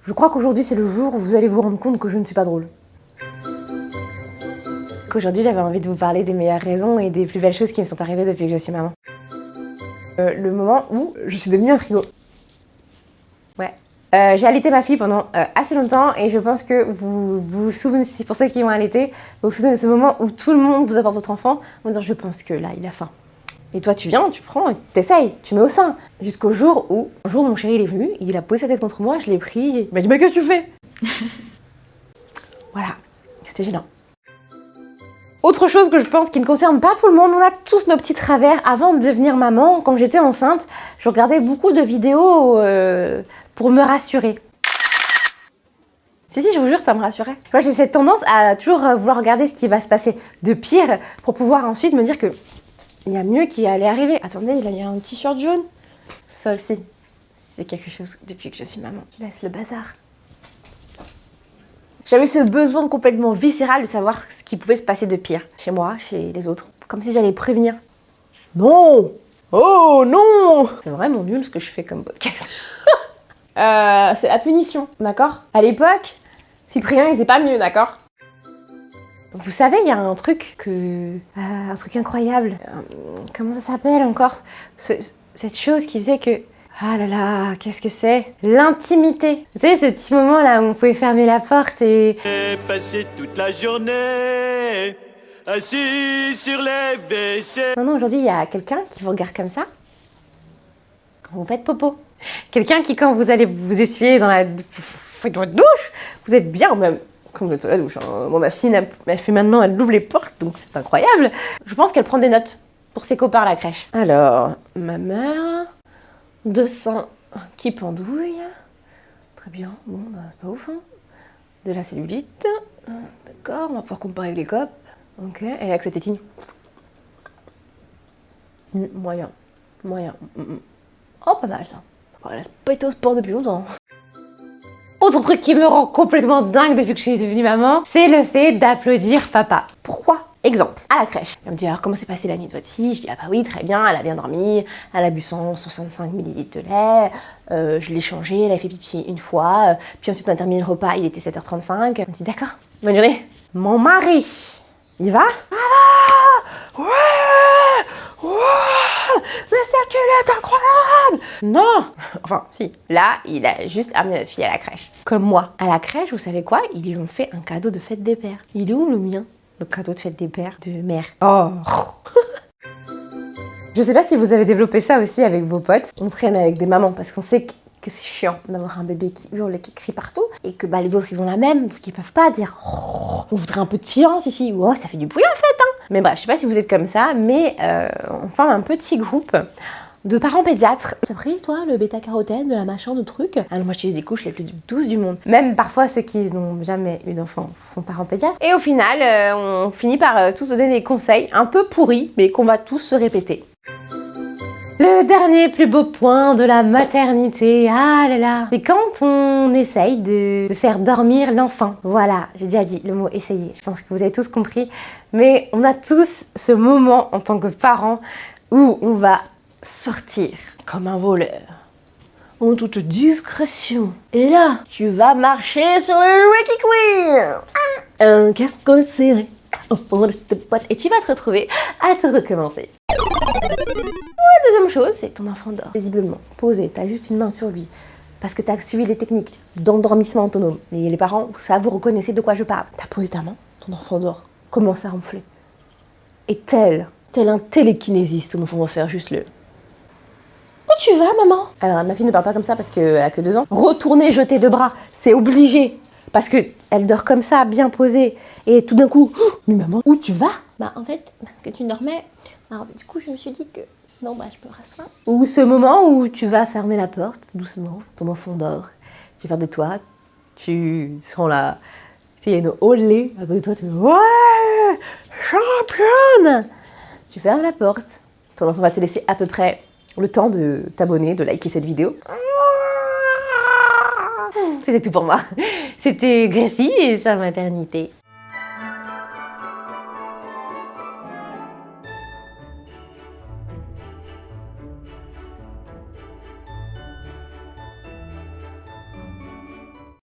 Je crois qu'aujourd'hui c'est le jour où vous allez vous rendre compte que je ne suis pas drôle. Qu'aujourd'hui j'avais envie de vous parler des meilleures raisons et des plus belles choses qui me sont arrivées depuis que je suis maman. Le moment où je suis devenue un frigo. Ouais. J'ai allaité ma fille pendant assez longtemps et je pense que vous vous souvenez, c'est pour ceux qui ont allaité, vous vous souvenez de ce moment où tout le monde vous apporte votre enfant en disant je pense que là il a faim. Et toi tu viens, tu prends, t'essayes, tu mets au sein. Jusqu'au jour où, un jour mon chéri il est venu, il a posé sa tête contre moi, je l'ai pris, il m'a dit mais qu'est-ce que tu fais? Voilà, c'était gênant. Autre chose que je pense qui ne concerne pas tout le monde, on a tous nos petits travers. Avant de devenir maman, quand j'étais enceinte, je regardais beaucoup de vidéos pour me rassurer. Si, je vous jure, ça me rassurait. Moi, j'ai cette tendance à toujours vouloir regarder ce qui va se passer de pire pour pouvoir ensuite me dire que il y a mieux qui allait arriver. Attendez, là, il y a un t-shirt jaune. Ça aussi, c'est quelque chose depuis que je suis maman. Je laisse le bazar. J'avais ce besoin complètement viscéral de savoir ce qui pouvait se passer de pire. Chez moi, chez les autres. Comme si j'allais prévenir. Non! Oh non! C'est vraiment nul ce que je fais comme podcast. C'est la punition, d'accord? À l'époque, Cyprien, il faisait pas mieux, d'accord? Vous savez, il y a un truc un truc incroyable. Comment ça s'appelle encore? Cette chose qui faisait que... Ah là là, qu'est-ce que c'est? L'intimité. Vous savez, ce petit moment là où on pouvait fermer la porte et passer toute la journée assis sur les WC. Non, aujourd'hui, il y a quelqu'un qui vous regarde comme ça quand vous faites popo. Quelqu'un qui, quand vous allez vous essuyer dans votre douche, vous êtes bien, même quand vous êtes dans la douche. Hein. Bon, ma fille, elle fait maintenant, elle ouvre les portes, donc c'est incroyable. Je pense qu'elle prend des notes pour ses copains à la crèche. Alors, ma mère, 200 qui pendouille. Très bien, bon, bah, pas ouf. Hein. De la cellulite. D'accord, on va pouvoir comparer avec les copes. Ok, et avec cette tétine. Moyen. Oh, pas mal ça. Oh, elle a pas été au sport depuis longtemps. Autre truc qui me rend complètement dingue depuis que je suis devenue maman, c'est le fait d'applaudir papa. Pourquoi? Exemple, à la crèche. Elle me dit alors comment s'est passée la nuit de votre fille? Je dis ah bah oui très bien, elle a bien dormi, elle a bu 165 ml de lait, je l'ai changé, elle a fait pipi une fois, puis ensuite on a terminé le repas, il était 7h35. Elle me dit d'accord, bonne journée. Mon mari, il va? Ah ouais, mais c'est qu'il est incroyable! Non! Enfin, si. Là, il a juste amené notre fille à la crèche. Comme moi. À la crèche, vous savez quoi? Ils lui ont fait un cadeau de fête des pères. Il est où le mien? Le cadeau de fête des pères de mère. Oh! Je sais pas si vous avez développé ça aussi avec vos potes. On traîne avec des mamans parce qu'on sait que c'est chiant d'avoir un bébé qui hurle et qui crie partout et que bah, les autres ils ont la même, donc ils peuvent pas dire oh, on voudrait un peu de silence ici ou oh, ça fait du bruit en fait hein. Mais bref, je sais pas si vous êtes comme ça, mais on forme un petit groupe de parents pédiatres. T'as pris toi le bêta-carotène de la machin de truc? Alors moi j'utilise des couches les plus douces du monde. Même parfois ceux qui n'ont jamais eu d'enfant sont parents pédiatres. Et au final, on finit par tous donner des conseils un peu pourris, mais qu'on va tous se répéter. Le dernier plus beau point de la maternité, ah là là, c'est quand on essaye de faire dormir l'enfant. Voilà, j'ai déjà dit le mot essayer, je pense que vous avez tous compris. Mais on a tous ce moment en tant que parents où on va sortir comme un voleur, en toute discrétion. Et là, tu vas marcher sur le Wrecky Queen, un casque serré, au fond de cette boîte, et tu vas te retrouver à te recommencer. La deuxième chose, c'est que ton enfant dort paisiblement, posé, t'as juste une main sur lui, parce que t'as suivi les techniques d'endormissement autonome. Les parents, ça vous reconnaissez de quoi je parle. T'as posé ta main, ton enfant dort, commence à ronfler. Et tel un télékinésiste, ton enfant va faire juste le... Où tu vas, maman? Alors, ma fille ne parle pas comme ça parce qu'elle a que 2 ans. Retourner, jeter 2 bras, c'est obligé. Parce qu'elle dort comme ça, bien posée. Et tout d'un coup, oh, mais maman, où tu vas? Bah, en fait, que tu dormais. Alors, du coup, je me suis dit que... Non, bah, je peux rasseoir. Ou ce moment où tu vas fermer la porte, doucement, ton enfant dort. Tu vas faire de toi, tu sens la... Tu sais, il y a une olé à côté de toi, tu dis ouais, championne! Tu fermes la porte, ton enfant va te laisser à peu près le temps de t'abonner, de liker cette vidéo. C'était tout pour moi. C'était Gracie et sa maternité.